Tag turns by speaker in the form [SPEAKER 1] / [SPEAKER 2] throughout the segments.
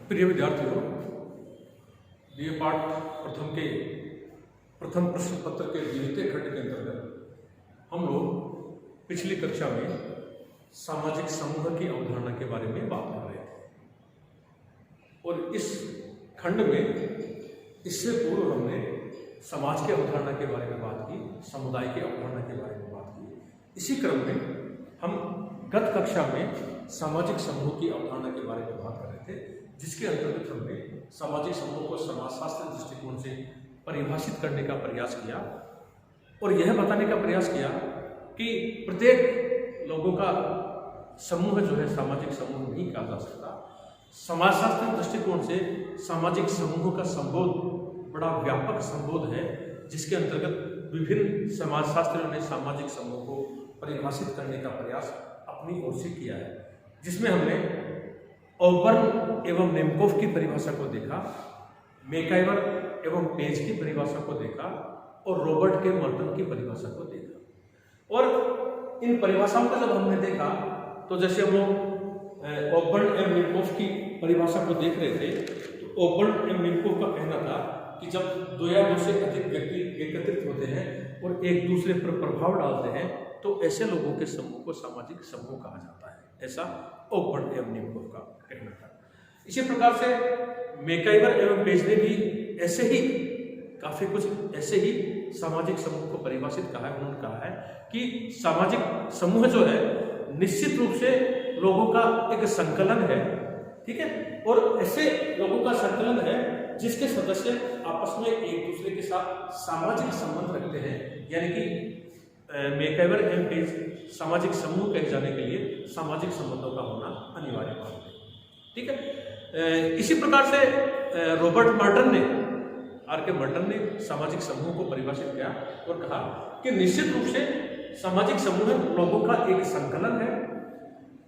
[SPEAKER 1] प्रिय विद्यार्थियों, ये पाठ प्रथम के प्रथम प्रश्न पत्र के द्वितीय खंड के अंतर्गत हम लोग पिछली कक्षा में सामाजिक समूह की अवधारणा के बारे में बात कर रहे थे और इस खंड में इससे पूर्व हमने समाज की अवधारणा के बारे में बात की, समुदाय की अवधारणा के बारे में बात की। इसी क्रम में हम गत कक्षा में सामाजिक समूह की अवधारणा के बारे में बात कर रहे थे, जिसके अंतर्गत हमने सामाजिक समूह को समाजशास्त्र दृष्टिकोण से परिभाषित करने का प्रयास किया और यह बताने का प्रयास किया कि प्रत्येक लोगों का समूह जो है सामाजिक समूह नहीं कहा जा सकता। समाजशास्त्र दृष्टिकोण से सामाजिक समूह का संबोध बड़ा व्यापक संबोध है, जिसके अंतर्गत विभिन्न समाजशास्त्रियों ने सामाजिक समूह को परिभाषित करने का प्रयास अपनी ओर से किया है, जिसमें हमने ऑबर्न एवं नेमकोफ की परिभाषा को देखा, मैकाइवर एवं पेज की परिभाषा को देखा और रॉबर्ट के मर्टन की परिभाषा को देखा। और इन परिभाषाओं को जब हमने देखा तो जैसे हम लोग ऑबर्न एवं नेमकोफ की परिभाषा को देख रहे थे, तो ऑबर्न एवं नेमकोफ का कहना था कि जब दो या दो से अधिक व्यक्ति एकत्रित होते हैं और एक दूसरे पर प्रभाव डालते हैं तो ऐसे लोगों के समूह को सामाजिक समूह कहा जाता है। ऐसा ऑबर्न एवं नेमकोफ का कहना था। इसी प्रकार से मैकाइवर एवं पेज ने भी ऐसे ही काफी कुछ ऐसे ही सामाजिक समूह को परिभाषित कहा है। उन्होंने कहा है कि सामाजिक समूह जो है निश्चित रूप से लोगों का एक संकलन है, ठीक है, और ऐसे लोगों का संकलन है जिसके सदस्य आपस में एक दूसरे के साथ सामाजिक संबंध रखते हैं। यानी कि मैकाइवर एवं पेज सामाजिक समूह कहे जाने के लिए सामाजिक संबंधों का होना अनिवार्य मानते हैं, ठीक है। इसी प्रकार से रॉबर्ट मर्टन ने मर्टन ने सामाजिक समूह को परिभाषित किया और कहा कि निश्चित रूप से सामाजिक समूह लोगों का एक संकलन है,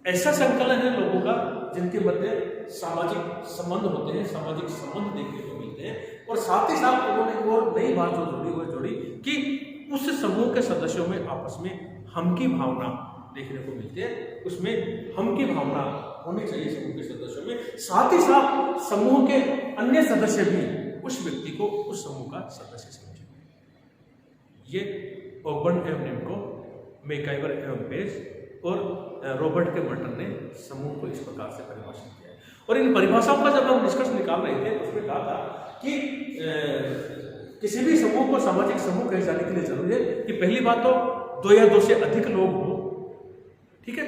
[SPEAKER 1] ऐसा संकलन है लोगों का जिनके मध्य सामाजिक संबंध होते हैं, सामाजिक संबंध देखने को मिलते हैं। और साथ ही साथ उन्होंने एक और नई बात जो जोड़ी कि उस समूह के सदस्यों में आपस में हम की भावना देखने को मिलती है, उसमें हम की भावना होनी चाहिए समूह के सदस्यों में। साथ ही साथ समूह के अन्य सदस्य भी उस व्यक्ति को उस समूह का सदस्य समझें। ये ऑबर्न एवं नेमकोफ, मैकाइवर एवं पेज और रॉबर्ट के मर्टन ने समूह को इस प्रकार से परिभाषित किया है। और इन परिभाषाओं का जब हम निष्कर्ष निकाल रहे थे, उसमें कहा था कि किसी भी समूह को सामाजिक समूह कहे जाने के लिए जरूरी है कि पहली बात तो दो या दो से अधिक लोग हो, ठीक है,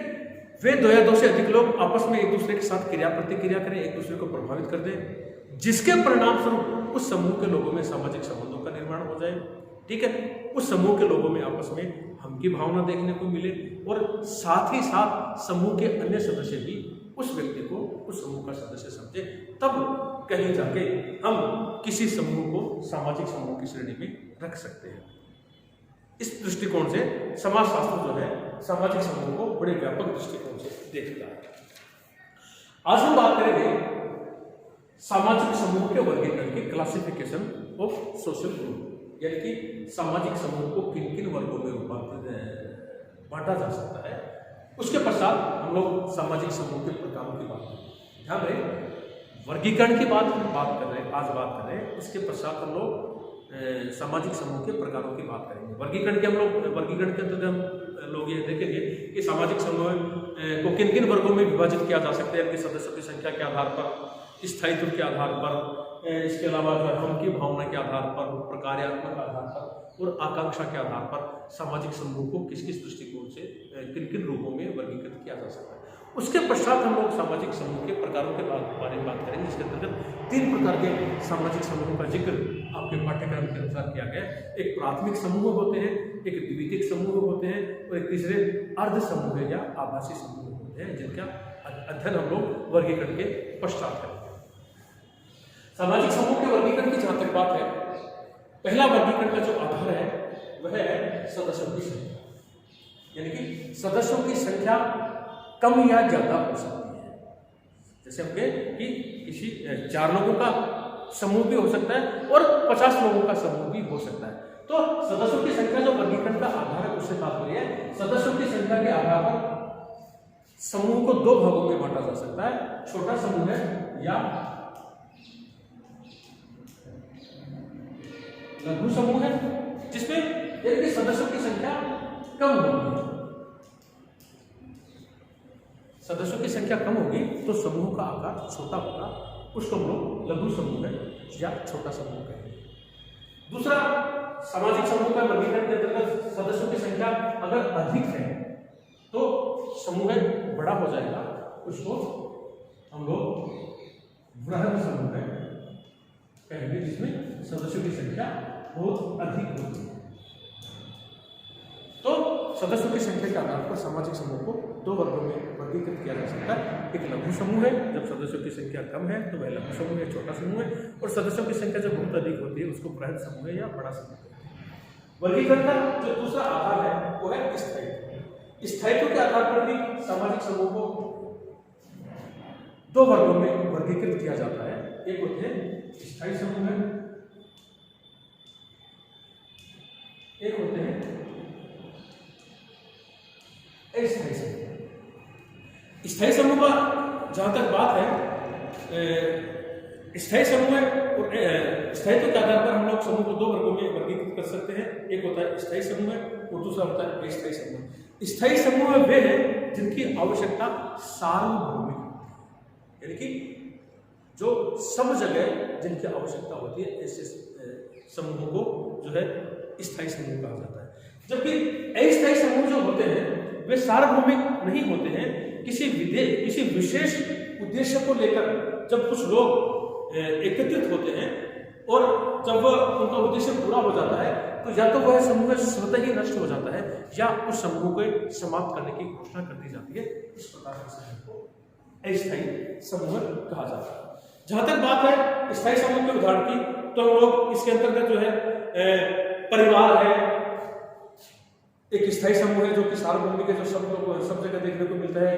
[SPEAKER 1] वे दो या दो से अधिक लोग आपस में एक दूसरे के साथ क्रिया प्रतिक्रिया करें, एक दूसरे को प्रभावित कर दें, जिसके परिणाम स्वरूप उस समूह के लोगों में सामाजिक संबंधों का निर्माण हो जाए, ठीक है, उस समूह के लोगों में आपस में हम की भावना देखने को मिले और साथ ही साथ समूह के अन्य सदस्य भी उस व्यक्ति को उस समूह का सदस्य समझे, तब कहीं जाके हम किसी समूह को सामाजिक समूह की श्रेणी में रख सकते हैं। इस दृष्टिकोण से समाजशास्त्र जो है सामाजिक समूह को बड़े व्यापक दृष्टिकोण से देखता है। आज हम बात करेंगे सामाजिक समूह के वर्गीकरण की, क्लासिफिकेशन ऑफ सोशल ग्रुप, यानी कि सामाजिक समूह को किन किन वर्गों में बांटा जा सकता है। उसके पश्चात हम लोग सामाजिक समूह के प्रकारों की बात करें। ध्यान रहे, वर्गीकरण की बात कर रहे हैं, आज बात कर रहे हैं। इसके पश्चात हम लोग सामाजिक समूह के प्रकारों की बात करेंगे। वर्गीकरण के अंतर्गत हम लोग ये देखेंगे कि सामाजिक समूह को किन किन वर्गों में विभाजित किया जा सकता है, इनके सदस्यों की संख्या के आधार पर, स्थायित्व के आधार पर, इसके अलावा हम की भावना के आधार पर, प्रकार्यात्मक आधार पर और आकांक्षा के आधार पर सामाजिक समूह को किस किस दृष्टिकोण से किन किन रूपों में वर्गीकृत किया जा सकता है। उसके पश्चात हम लोग सामाजिक समूह के प्रकारों के बारे में बात करेंगे, जिसके अंतर्गत 3 प्रकार के सामाजिक समूहों का जिक्र आपके पाठ्यक्रम के अनुसार किया गया है। एक प्राथमिक समूह होते हैं, एक द्वितीयक समूह होते हैं और एक तीसरे अर्ध समूह या आभासी समूह होते हैं, जिनका अध्ययन हम लोग वर्गीकरण के पश्चात करेंगे। सामाजिक समूह के वर्गीकरण की जहां तक बात है, पहला वर्गीकरण का जो आधार है वह है सदस्यों की संख्या, यानी कि सदस्यों की संख्या कम या ज्यादा हो सकती है। जैसे हम कहें कि किसी 4 लोगों का समूह भी हो सकता है और 50 लोगों का समूह भी हो सकता है। तो सदस्यों की संख्या जो वर्गीकरण का आधार है उससे तात्पर्य है सदस्यों की संख्या के आधार पर समूह को 2 भागों में बांटा जा सकता है, छोटा समूह है या लघु समूह है जिसमें एक सदस्यों की संख्या कम होगी। सदस्यों की संख्या कम होगी तो समूह का आकार छोटा होगा, उसको हम लोग लघु समूह है या छोटा समूह कहेंगे। दूसरा, सामाजिक समूह का वर्गीकरण के अंतर्गत सदस्यों की संख्या अगर अधिक है तो समूह बड़ा हो जाएगा, उसको हम लोग वृहद समूह है कहेंगे, जिसमें सदस्यों की संख्या बहुत अधिक होती है। तो सदस्यों की संख्या के आधार पर सामाजिक समूह को दो वर्गों में वर्गीकृत किया जा सकता है। एक लघु समूह है, जब सदस्यों की संख्या कम है तो वह लघु समूह है, छोटा समूह है, और सदस्यों की संख्या जब बहुत अधिक होती है उसको बृहद समूह है या बड़ा समूह है। वर्गीकरण का जो दूसरा आधार है वो है स्थायित्व। स्थायित्व के आधार पर भी सामाजिक समूह को दो वर्गों में वर्गीकृत किया जाता है। एक होते हैं स्थायी समूह है, एक होते हैं अस्थायी समूह। स्थायी समूह का जहां तक बात है, स्थायी समूह और स्थायित्व के आधार पर हम लोग समूह को दो वर्गों में वर्गीकृत कर सकते हैं। एक होता है स्थायी समूह और दूसरा होता है अस्थायी समूह। स्थायी समूह वे हैं जिनकी आवश्यकता सार्वभौमिक, यानी कि जो सब जगह जिनकी आवश्यकता होती है, ऐसे समूहों को जो है स्थायी समूह कहा जाता है। जबकि अस्थायी समूह जो होते हैं वे सार्वभौमिक नहीं होते हैं। किसी विशेष उद्देश्य को लेकर जब कुछ लोग एकत्रित होते हैं और जब उनका उद्देश्य पूरा हो जाता है तो या तो वह समूह स्वतः ही नष्ट हो जाता है या उस समूह को समाप्त करने की घोषणा कर दी जाती है। इस प्रकार के समूह को अस्थायी समूह कहा जाता है। जहां तक बात है स्थायी समूह के उदाहरण की, तो हम लोग इसके अंतर्गत जो है परिवार है, एक स्थायी समूह है जो कि सार्वभौमिक है, जो सब जगह देखने को मिलता है,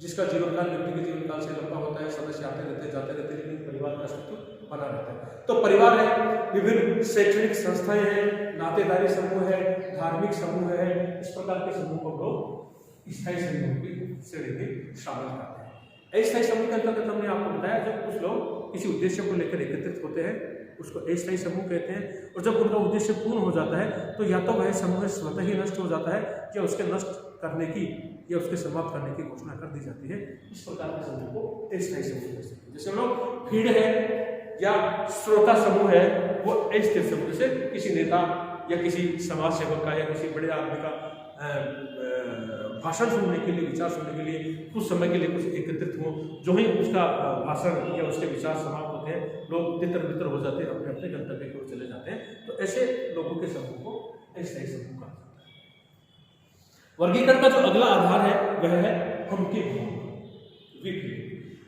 [SPEAKER 1] जिसका जीवन काल व्यक्ति के जीवन काल से लंबा होता है, सदस्य आते रहते जाते रहते, लेकिन परिवार का अस्तित्व बना रहता है। तो परिवार है, विभिन्न शैक्षणिक संस्थाएं हैं, नातेदारी समूह है, धार्मिक समूह है, इस प्रकार के समूह को लोग स्थायी समूह की श्रेणी में शामिल करते हैं। अस्थायी समूह के अंतर्गत हमने आपको बताया जब कुछ लोग किसी उद्देश्य को लेकर एकत्रित होते हैं उसको अस्थायी समूह कहते हैं, और जब उनका उद्देश्य पूर्ण हो जाता है तो या तो वह समूह स्वतः ही नष्ट हो जाता है या उसके नष्ट करने की या उसके समाप्त करने की घोषणा कर दी जाती है। इस प्रकार के समूह को अस्थायी समूह कहते हैं। जैसे हम लोग भीड़ है या श्रोता समूह है, वो अस्थायी समूह, जैसे किसी नेता या किसी समाज सेवक का या किसी बड़े आदमी का भाषण सुनने के लिए, विचार सुनने के लिए कुछ समय के लिए कुछ एकत्रित हो, जो ही उसका भाषण या उसके विचार समाप्त होते हैं, लोग तितर बितर हो जाते हैं, अपने अपने गंतव्य की ओर चले जाते हैं, तो ऐसे लोगों के समूह को अस्थायी समूह कहा जाता है। वर्गीकरण का जो अगला आधार है वह है हम की भावना।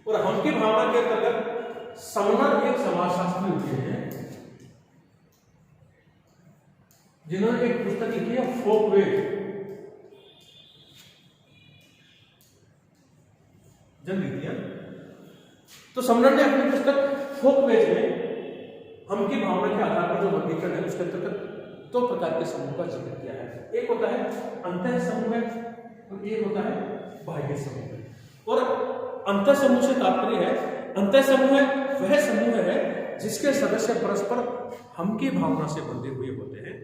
[SPEAKER 1] और हम की भावना के अंतर्गत समनर एक समाजशास्त्री हुए हैं जिन्होंने एक पुस्तक लिखी है फोकवेज, जन रीतियां। तो समनर ने अपनी पुस्तक फोकवेज में हम की भावना के आधार पर जो वर्गीकरण है उसके अंतर्गत दो प्रकार के समूह का जिक्र किया है। एक होता है अंतः समूह और एक होता है बाह्य समूह। और अंतः समूह से तात्पर्य है, अंतः समूह वह समूह है जिसके सदस्य परस्पर हम की भावना से बंधे हुए होते हैं।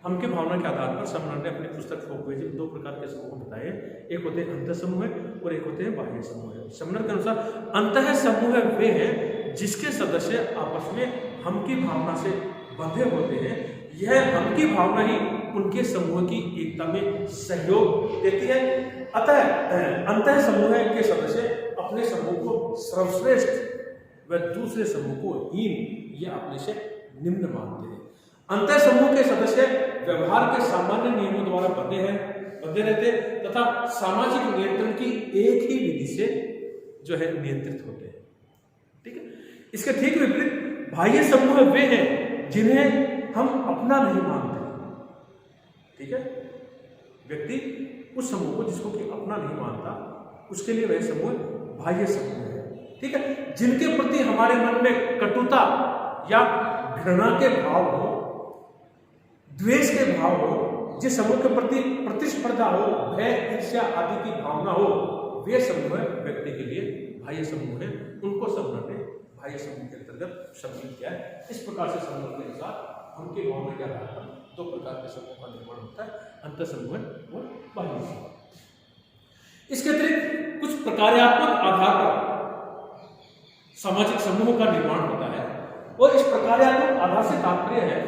[SPEAKER 1] हम की भावना के आधार पर समनर ने अपनी पुस्तक फोकवेज में दो प्रकार के समूह बताए, एक होते हैं अंतः समूह और एक होते हैं बाह्य समूह। समनर के अनुसार अंतः समूह वे हैं जिसके सदस्य आपस में हम की भावना से बंधे होते हैं। यह हम की भावना ही उनके समूह की एकता में सहयोग देती है। अतः अंतः समूह के सदस्य अपने समूह को सर्वश्रेष्ठ व दूसरे समूह को हीन या अपने से निम्न मानते हैं। अंतः समूह के सदस्य व्यवहार के सामान्य नियमों द्वारा बंधे रहते तथा सामाजिक नियंत्रण की एक ही विधि से जो है नियंत्रित होते हैं। ठीक है। इसके ठीक विपरीत बाह्य समूह वे हैं जिन्हें हम अपना नहीं मानते। ठीक है। व्यक्ति उस समूह को जिसको कि अपना नहीं मानता उसके लिए वह समूह बाह्य समूह है। ठीक है। जिनके प्रति हमारे मन में कटुता या घृणा के भाव हो, द्वेष के भाव हो, जिस समूह के प्रति प्रतिस्पर्धा हो, भय, ईर्ष्या आदि की भावना हो, वे समूह व्यक्ति के लिए बाह्य समूह है, उनको समूह ने बाह्य समूह के अंतर्गत सम्मिलित किया है। इस प्रकार से समूह के अनुसार उनके भावना के आधार पर दो प्रकार के समूह का निर्माण होता है, अंतर समूह और बाह्य समूह। इसके अतिरिक्त कुछ प्रकार्यात्मक आधार पर सामाजिक समूह का निर्माण होता है, और इस प्रकार्यात्मक आधार से तात्पर्य है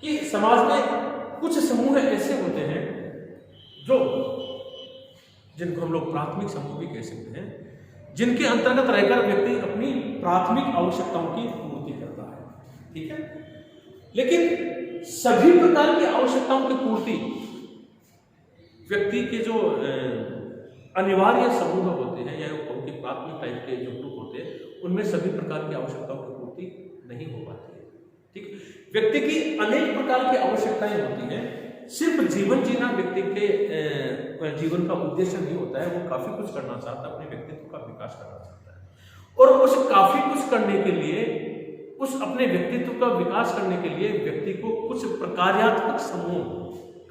[SPEAKER 1] कि समाज में कुछ समूह ऐसे होते हैं जो जिनको हम लोग प्राथमिक समूह भी कह सकते हैं, जिनके अंतर्गत रहकर व्यक्ति अपनी प्राथमिक आवश्यकताओं की पूर्ति करता है। ठीक है, लेकिन सभी प्रकार की आवश्यकताओं की पूर्ति व्यक्ति के जो अनिवार्य समूह होते हैं या उनके प्राथमिक टाइप के जो ग्रुप होते हैं, उनमें सभी प्रकार की आवश्यकताओं की पूर्ति नहीं हो पाती है। ठीक, व्यक्ति की अनेक प्रकार की आवश्यकताएं होती हैं। सिर्फ जीवन जीना व्यक्ति के जीवन का उद्देश्य नहीं होता है, वो काफी कुछ करना चाहता है, अपने व्यक्तित्व का विकास करना चाहता है, और उस काफी कुछ करने के लिए, उस अपने व्यक्तित्व का विकास करने के लिए व्यक्ति को कुछ प्रकार्यात्मक समूह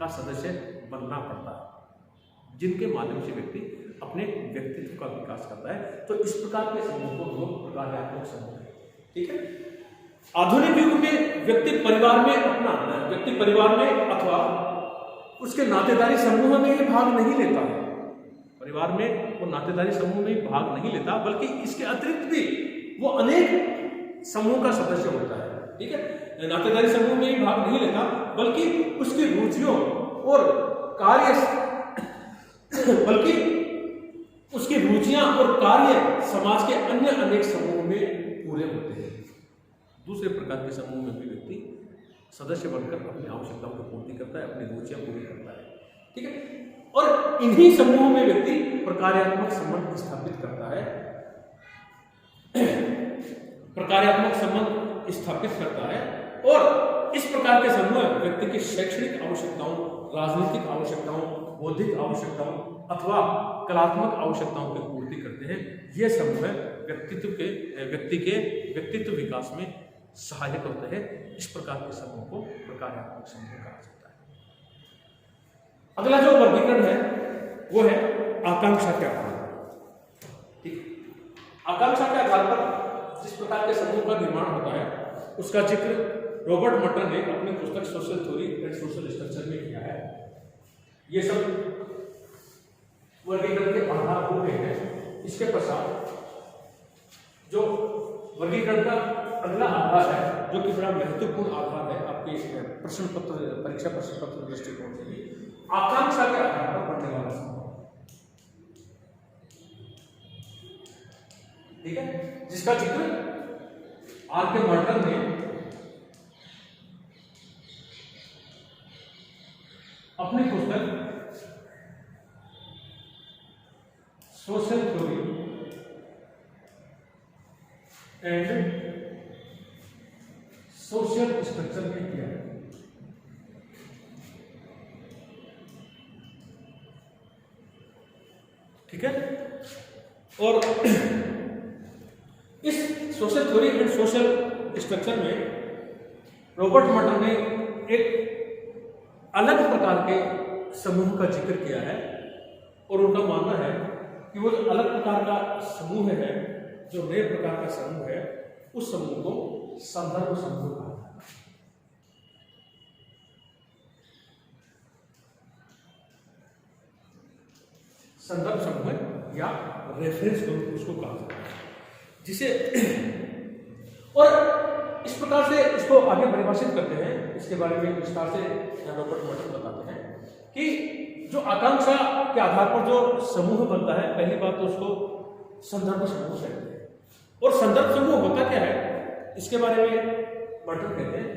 [SPEAKER 1] का सदस्य बनना पड़ता है, जिनके माध्यम से व्यक्ति अपने व्यक्तित्व का विकास करता है। तो इस प्रकार के समूह को लोग प्रकार्यात्मक समूह है। ठीक है, आधुनिक युग में व्यक्ति परिवार में अथवा उसके नातेदारी समूह में ही भाग नहीं लेता है। परिवार में वो नातेदारी समूह में भाग नहीं लेता, बल्कि इसके अतिरिक्त भी वो अनेक समूह का सदस्य होता है। ठीक है, नातेदारी समूह में ही भाग नहीं लेता, बल्कि उसकी रुचियों और उसकी रुचियां और कार्य समाज के अन्य अनेक समूह में पूरे होते हैं। दूसरे प्रकार के समूह में भी व्यक्ति सदस्य बनकर अपनी आवश्यकताओं की पूर्ति करता है, अपनी रुचियां पूरी करता है। ठीक है, और इन्हीं समूहों में व्यक्ति प्रकार्यात्मक संबंध स्थापित करता है, और इस प्रकार के समूह व्यक्ति की शैक्षणिक आवश्यकताओं, राजनीतिक आवश्यकताओं, बौद्धिक आवश्यकताओं अथवा कलात्मक आवश्यकताओं की पूर्ति करते हैं। ये समूह व्यक्ति के व्यक्तित्व विकास में सहायक होते हैं। इस प्रकार के समूह को प्रकार्यात्मक समूह कहा जाता है। अगला जो वर्गीकरण है वो है आकांक्षा के आधार पर। ठीक, आकांक्षा के आधार पर जिस प्रकार के समूह का निर्माण होता है उसका जिक्र रॉबर्ट मटन ने अपनी पुस्तक social theory and social structure में किया है। ये सब वर्गीकरण के आधार हो गए हैं। इसके पश्चात जो वर्गीकरण का अगला आधार है, जो कि बड़ा महत्वपूर्ण आधार है आपके परीक्षा प्रश्न पत्र दृष्टिकोण से भी, आकांक्षा के आधार पर बनने वाला समूह। ठीक है, जिसका जिक्र आर के मर्टन ने अपनी पुस्तक social theory and social structure में किया है। ठीक है, और इस social theory and social structure में रॉबर्ट मटन ने एक अलग प्रकार के समूह का जिक्र किया है, और उनका मानना है कि वो जो अलग प्रकार का समूह है, जो नए प्रकार का समूह है, उस समूह को संदर्भ समूह कहा जाता है। संदर्भ समूह या रेफरेंस ग्रुप उसको कहा जाता है, जिसे और इस प्रकार से इसको आगे परिभाषित करते हैं। इसके बारे में विस्तार से रॉबर्ट मटन बताते हैं कि जो आकांक्षा के आधार पर जो समूह बनता है, पहली बात तो उसको संदर्भ समूह कहते हैं। और संदर्भ समूह होता क्या है, इसके बारे में मटन कहते हैं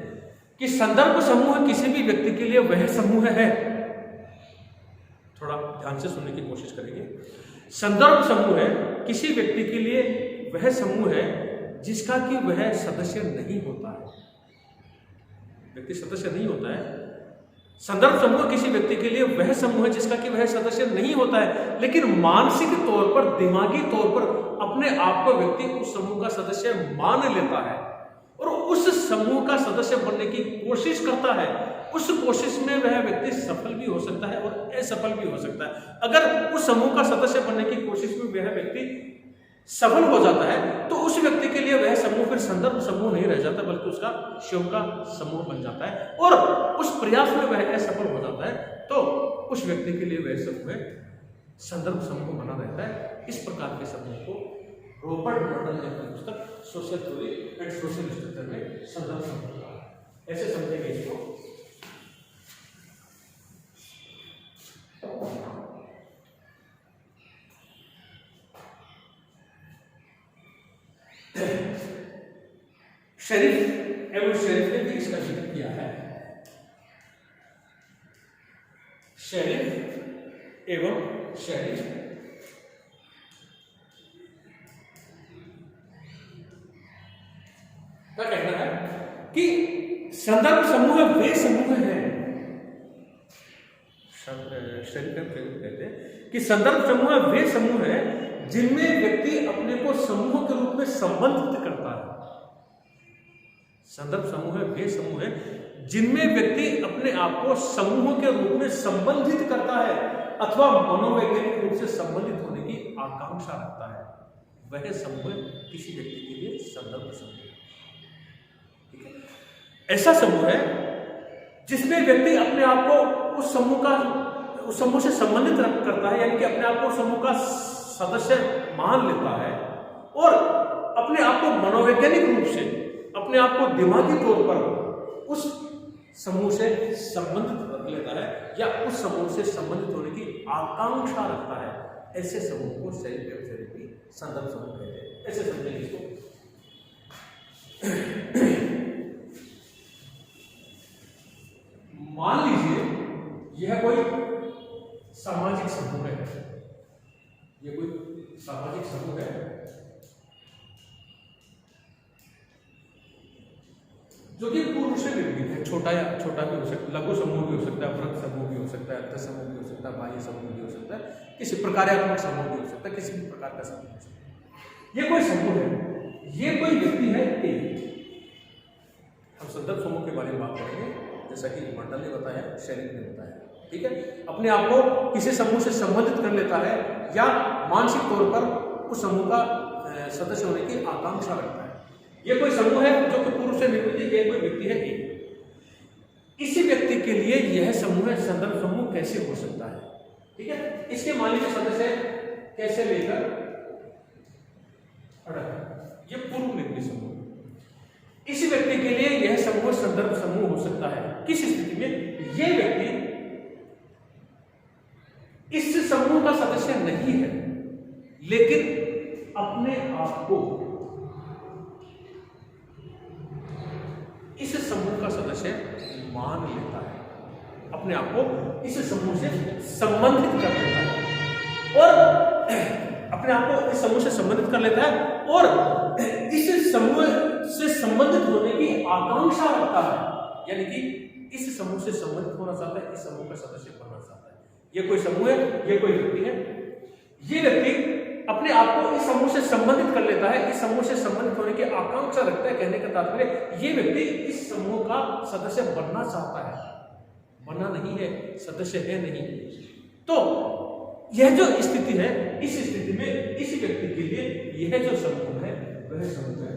[SPEAKER 1] कि संदर्भ समूह किसी भी व्यक्ति के लिए वह समूह है। थोड़ा ध्यान से सुनने की कोशिश करेंगे। संदर्भ समूह है किसी व्यक्ति के लिए वह समूह है जिसका कि वह सदस्य नहीं होता है। व्यक्ति सदस्य नहीं होता है। संदर्भ समूह किसी व्यक्ति के लिए वह समूह है जिसका कि वह सदस्य नहीं होता है, लेकिन मानसिक तौर पर, दिमागी तौर पर अपने आप को व्यक्ति उस समूह का सदस्य मान लेता है और उस समूह का सदस्य बनने की कोशिश करता है। उस कोशिश में वह व्यक्ति सफल भी हो सकता है और असफल भी हो सकता है। अगर उस समूह का सदस्य बनने की कोशिश में वह व्यक्ति सफल हो जाता है तो उस व्यक्ति के लिए वह समूह फिर संदर्भ समूह नहीं रह जाता, बल्कि उसका शिव का समूह बन जाता है। और उस प्रयास में वह असफल हो जाता है तो उस व्यक्ति के लिए वह समूह संदर्भ समूह बना रहता है। इस प्रकार के समूह को रॉबर्ट मर्डल ने अपनी पुस्तक social theory and social structure में संदर्भ समूह कहा है। ऐसे समझेंगे इसको। शरीफ एवं शरीफ ने भी इसका जिक्र किया है। शरीफ एवं शरीफ का कहना है कि संदर्भ समूह वे समूह हैं, शरीफ कहते हैं कि संदर्भ समूह वे समूह हैं जिनमें व्यक्ति अपने को समूह के रूप में संबंधित करता है। संदर्भ समूह वे समूह है जिनमें व्यक्ति अपने आप को समूह के रूप में संबंधित करता है अथवा मनोवैज्ञानिक रूप से संबंधित होने की आकांक्षा रखता है। वह समूह किसी व्यक्ति के लिए संदर्भ समूह है। ठीक है, ऐसा समूह है जिसमें व्यक्ति अपने आप को उस समूह से संबंधित करता है, यानी कि अपने आप को समूह का सदस्य मान लेता है और अपने आप को मनोवैज्ञानिक रूप से, अपने आप को दिमागी तौर पर उस समूह से संबंधित रख लेता है या उस समूह से संबंधित होने की आकांक्षा रखता है। ऐसे समूह को सेल्फ थेरेपी संदर्भ समूह कहते हैं। ऐसे समझेंगे इसको। मान लीजिए यह कोई सामाजिक समूह है, यह कोई सामाजिक समूह है जो कि पूर्व से निर्मित है। छोटा भी हो सकता है, लघु समूह भी हो सकता है, वृहत समूह भी हो सकता है, अर्ध समूह भी हो सकता है, बाह्य समूह भी हो सकता है, किसी प्रकारात्मक समूह भी हो सकता है, किसी भी प्रकार का समूह हो सकता है। ये कोई समूह है, ये कोई व्यक्ति है ए। हम संदर्भ समूह के बारे में बात करेंगे जैसा कि मंडल ने बताया, शरीफ ने बताया। ठीक है, अपने आप को किसी समूह से संबंधित कर लेता है या मानसिक तौर पर उस समूह का सदस्य होने की आकांक्षा रखता है। ये कोई समूह है जो कि पूर्व से निर्मित है, ये कोई व्यक्ति है ए। इसी व्यक्ति के लिए यह समूह संदर्भ समूह कैसे हो सकता है? ठीक है, इसके मान लीजिए सदस्य कैसे लेकर ये पूर्व निर्मित समूह। इसी व्यक्ति के लिए यह समूह संदर्भ समूह हो सकता है। किस स्थिति में? यह व्यक्ति इस समूह का सदस्य नहीं है लेकिन अपने आप को इस समूह का सदस्य मान लेता है, अपने आप को इस समूह से संबंधित कर लेता है और अपने आप को इस समूह से संबंधित कर लेता है और इस समूह से संबंधित होने की आकांक्षा रखता है, यानी कि इस समूह से संबंधित होना चाहता है, इस समूह का सदस्य बनना चाहता है। ये कोई समूह है, ये कोई व्यक्ति है। ये व्यक्ति अपने आप को इस समूह से संबंधित कर लेता है, इस समूह से संबंधित होने की आकांक्षा रखता है। कहने का तात्पर्य ये व्यक्ति इस समूह का सदस्य बनना चाहता है, बनना नहीं है, सदस्य है नहीं। तो यह जो स्थिति है, इस स्थिति में इस व्यक्ति के लिए यह जो समूह है वह समूह है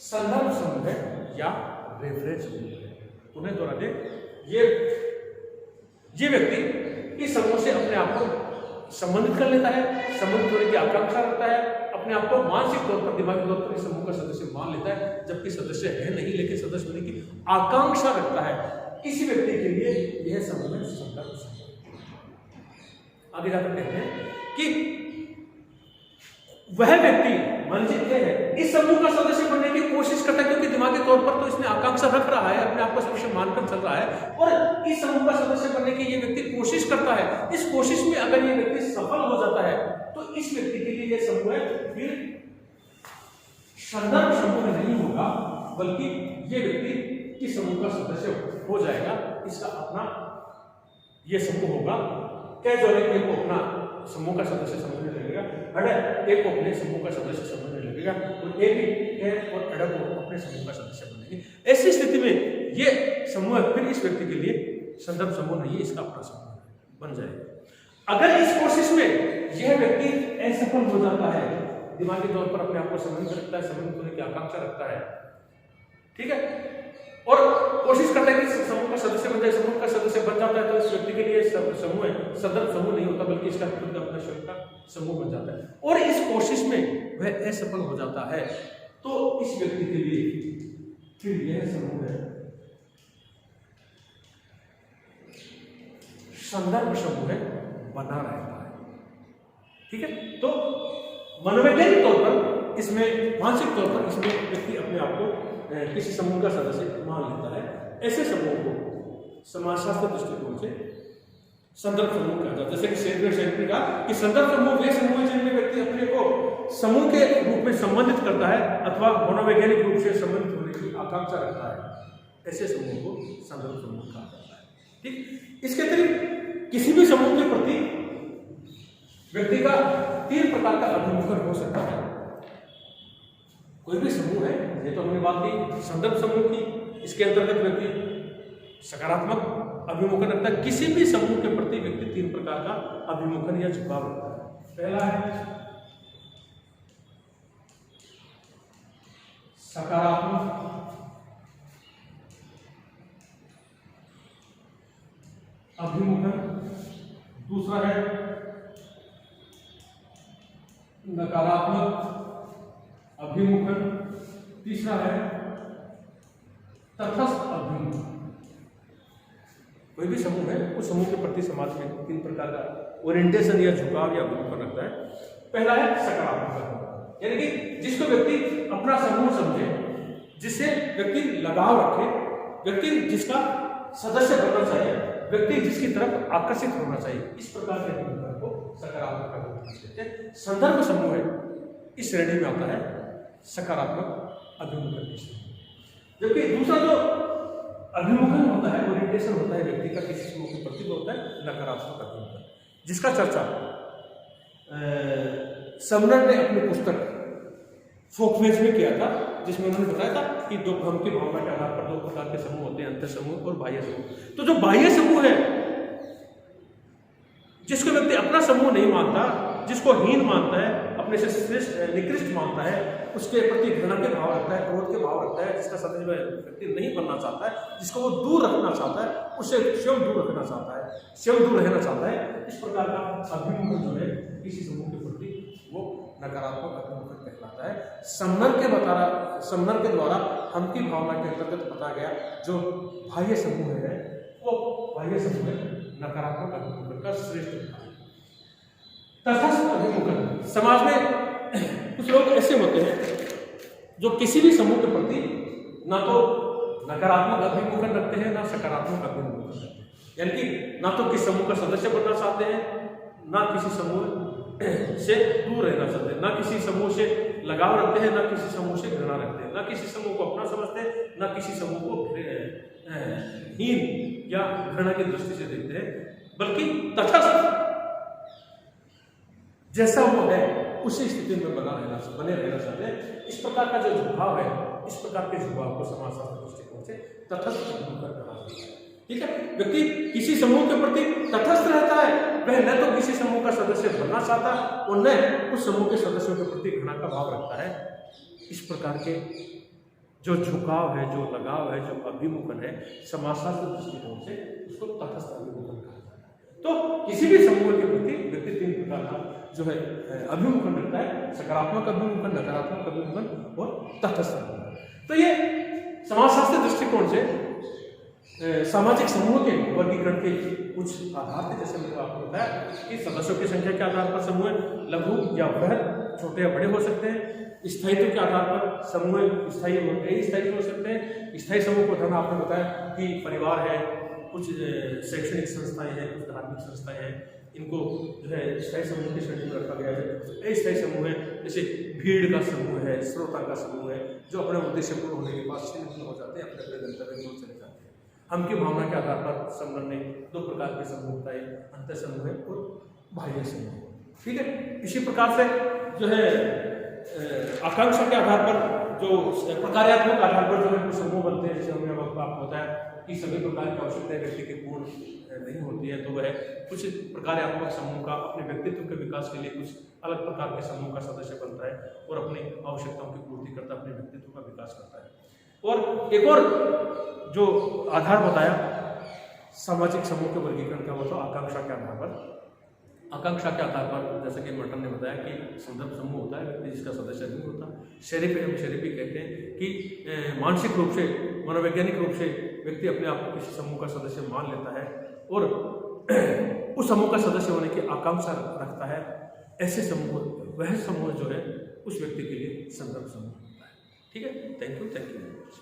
[SPEAKER 1] संदर्भ समूह है या रेफरेंस समूह है। उन्हें दोहरा दे, ये व्यक्ति इस समूह से अपने आप को संबंधित कर लेता है, संबंधित होने की आकांक्षा रखता है, अपने आप को मानसिक तौर पर, दिमागी तौर पर इस समूह का सदस्य मान लेता है, जबकि सदस्य है नहीं लेकिन सदस्य होने की आकांक्षा रखता है। इसी व्यक्ति के लिए यह समूह है संदर्भ समूह। आगे जाकर कहते हैं कि वह व्यक्ति मान लीजिए है इस समूह का सदस्य बनने की कोशिश करता है, क्योंकि दिमागी तौर पर तो इसने आकांक्षा रख रहा है, अपने आप को सदस्य मानकर चल रहा है और इस समूह का सदस्य बनने की ये व्यक्ति कोशिश करता है। इस कोशिश में अगर ये व्यक्ति सफल हो जाता है तो इस व्यक्ति के लिए यह समूह फिर संदर्भ समूह नहीं होगा, बल्कि ये व्यक्ति इस समूह का सदस्य हो जाएगा। इसका अपना यह समूह होगा, कैजुअलिटी को अपना समूह का सदस्य समझने लगेगा, अड़ एक को अपने समूह का सदस्य समझने लगेगा और ए भी ए और अड़ को अपने समूह का सदस्य बनेंगे। ऐसी स्थिति में ये समूह फिर इस व्यक्ति के लिए संदर्भ समूह नहीं है, इसका अपना समूह बन जाएगा। अगर इस कोशिश में यह व्यक्ति असफल हो जाता है, दिमागी तौर पर अपने आप को समन्वित रखता है, समन्वित होने की आकांक्षा रखता है, ठीक है, और कोशिश करता है कि समूह का सदस्य बन जाए, समूह का सदस्य बन जाता है, तो इस व्यक्ति के लिए समूह संदर्भ समूह नहीं होता, बल्कि इसका खुद अपना स्वयं का समूह बन जाता है। और इस कोशिश में वह असफल हो जाता है, तो इस व्यक्ति के लिए फिर यह समूह है संदर्भ समूह है, बना रहता है, ठीक है। तो मनोवैज्ञानिक तौर पर इसमें, मानसिक तौर पर इसमें व्यक्ति अपने आप को किसी समूह का सदस्य मान लेता है। ऐसे समूह को समाजशास्त्र दृष्टिकोण से संदर्भ समूह कहा जाता है। जैसे कि शेक्सपियर ने कहा कि संदर्भ समूह वे समूह है जिनमें व्यक्ति अपने को समूह के रूप में संबंधित करता है अथवा मनोवैज्ञानिक रूप से संबंधित होने की आकांक्षा रखता है। ऐसे समूह को संदर्भ समूह कहा जाता है, ठीक। इसके अतिरिक्त किसी भी समूह के प्रति व्यक्ति का 3 प्रकार का अभिमुखन हो सकता है। कोई भी समूह है, ये तो हमने बात की संदर्भ समूह की, इसके अंतर्गत व्यक्ति सकारात्मक अभिमुखन रखता है। किसी भी समूह के प्रति व्यक्ति 3 प्रकार का अभिमुखन या झुकाव रखता है। पहला है सकारात्मक अभिमुखन, दूसरा है नकारात्मक अभिमुखन, तीसरा है तटस्थ अभिमुखन। कोई भी समूह है, उस समूह के प्रति समाज में 3 प्रकार का ओरिएंटेशन या झुकाव या अभिमुखन रखता है। पहला है सकारात्मक अभिमुखन, यानी कि जिसको व्यक्ति अपना समूह समझे, जिससे व्यक्ति लगाव रखे, व्यक्ति जिसका सदस्य बनना चाहिए, व्यक्ति जिसकी तरफ आकर्षित होना चाहिए, इस प्रकार के अभिमुखन को सकारात्मक अभिमुखन कहते हैं। संदर्भ समूह है, इस श्रेणी में आता है सकारात्मक अभिमुखन की श्रेणी। जबकि दूसरा जो अभिमुखन होता है, ओरिएंटेशन होता है व्यक्ति का किसी समूह के प्रति, होता है नकारात्मक अभिमुखन, जिसका चर्चा समनर ने अपनी पुस्तक फोकवेज में किया था, जिसमें उन्होंने बताया था कि दो भ्रम की भावना के आधार पर 2 प्रकार के समूह होते हैं, अंतर समूह और बाह्य समूह। तो जो बाह्य समूह है, जिसको व्यक्ति अपना समूह नहीं मानता, जिसको हीन मानता है, अपने से श्रेष्ठ निकृष्ट मानता है, उसके प्रति घृणा के भाव रखता है, क्रोध के भाव रखता है, जिसका सदस्य व्यक्ति नहीं बनना चाहता है, जिसको वो दूर रखना चाहता है, उससे स्वयं दूर रखना चाहता है, स्वयं दूर रहना चाहता है, इस प्रकार का अभिमुखन जो है किसी समूह के प्रति, वो नकारात्मक अभिमुखन कहलाता है। समनर के द्वारा हम की भावना के अंतर्गत बताया गया जो बाह्य समूह है, वो बाह्य समूह है नकारात्मक अभिमुखन का श्रेष्ठ उदाहरण। तटस्थ अभिमुखन, समाज में कुछ लोग ऐसे होते हैं जो किसी भी समूह के प्रति ना तो नकारात्मक अभिमुखन रखते हैं, ना सकारात्मक अभिमुखन रखते हैं, यानी कि ना तो किसी समूह का सदस्य बनना चाहते हैं, ना किसी समूह से दूर रहना चाहते हैं, ना किसी समूह से लगाव रखते हैं, ना किसी समूह से घृणा रखते हैं, ना किसी समूह को अपना समझते हैं, ना किसी समूह को हीन या घृणा की दृष्टि से देखते हैं, बल्कि तटस्थ जैसा वो है उसी स्थिति में बने रहना चाहते हैं। इस प्रकार का जो झुकाव है, इस प्रकार के झुकाव को समाजशास्त्र दृष्टिकोण से तटस्थ अभिमुखन कहा जाता है, ठीक है। व्यक्ति किसी समूह के प्रति तटस्थ रहता है, वह न तो किसी समूह का सदस्य बनना चाहता और न उस समूह के सदस्यों के प्रति घृणा का भाव रखता है। इस प्रकार के जो झुकाव है, जो लगाव है, जो अभिमुखन है, समाजशास्त्र दृष्टिकोण से उसको तटस्थ अभिमुखन कहा जाता है। तो किसी भी समूह के प्रति व्यक्ति 3 प्रकार का जो है अभिमुखन रखता है, सकारात्मक अभिमुखन, नकारात्मक अभिमुखन और तटस्थ अभिमुखन। तो ये समाजशास्त्र दृष्टिकोण से सामाजिक समूह के वर्गीकरण के कुछ आधार थे। जैसे मैंने आपको बताया कि सदस्यों की संख्या के आधार पर समूह लघु या बृहद, छोटे या बड़े हो सकते हैं। स्थायित्व के आधार पर समूह स्थायी और अस्थायी हो सकते हैं। स्थायी समूह को धन आपने बताया कि परिवार है, कुछ शैक्षणिक संस्थाएं हैं, कुछ धार्मिक संस्थाएं हैं, इनको जो है स्थायी समूह की श्रेणी में रखा गया है। अस्थायी समूह है, जैसे भीड़ का समूह है, श्रोता का समूह है, जो अपने उद्देश्य पूर्ण होने के बाद छिन्न हो जाते हैं, अपने अपने गंतव्य को चले जाते हैं। हम की भावना के आधार पर समनर ने 2 प्रकार के समूह बताए, अंतर समूह और बाह्य समूह। ठीक है। इसी प्रकार से जो है आकांक्षा के आधार पर जो प्रकार्यात्मक आधार पर जो है कुछ समूह बनते हैं, जैसे हमने अब आपको बताया कि सभी प्रकार की आवश्यकताएं व्यक्ति की पूर्ण नहीं होती है, तो वह कुछ प्रकार्यात्मक समूह का अपने व्यक्तित्व के विकास के लिए कुछ अलग प्रकार के समूह का सदस्य बनता है और अपनी आवश्यकताओं की पूर्ति करता है, अपने व्यक्तित्व का विकास करता है। और एक और जो आधार बताया सामाजिक समूह के वर्गीकरण का, वो तो आकांक्षा के आधार पर। आकांक्षा के आधार पर जैसे कि मर्टन ने बताया कि संदर्भ समूह होता है व्यक्ति जिसका सदस्य नहीं होता। शेरिपी कहते हैं कि मानसिक रूप से, मनोवैज्ञानिक रूप से व्यक्ति अपने आप को किसी समूह का सदस्य मान लेता है और उस समूह का सदस्य होने की आकांक्षा रखता है। ऐसे समूह, वह समूह जो है उस व्यक्ति के लिए संदर्भ समूह होता है। ठीक है, थैंक यू वेरी मच।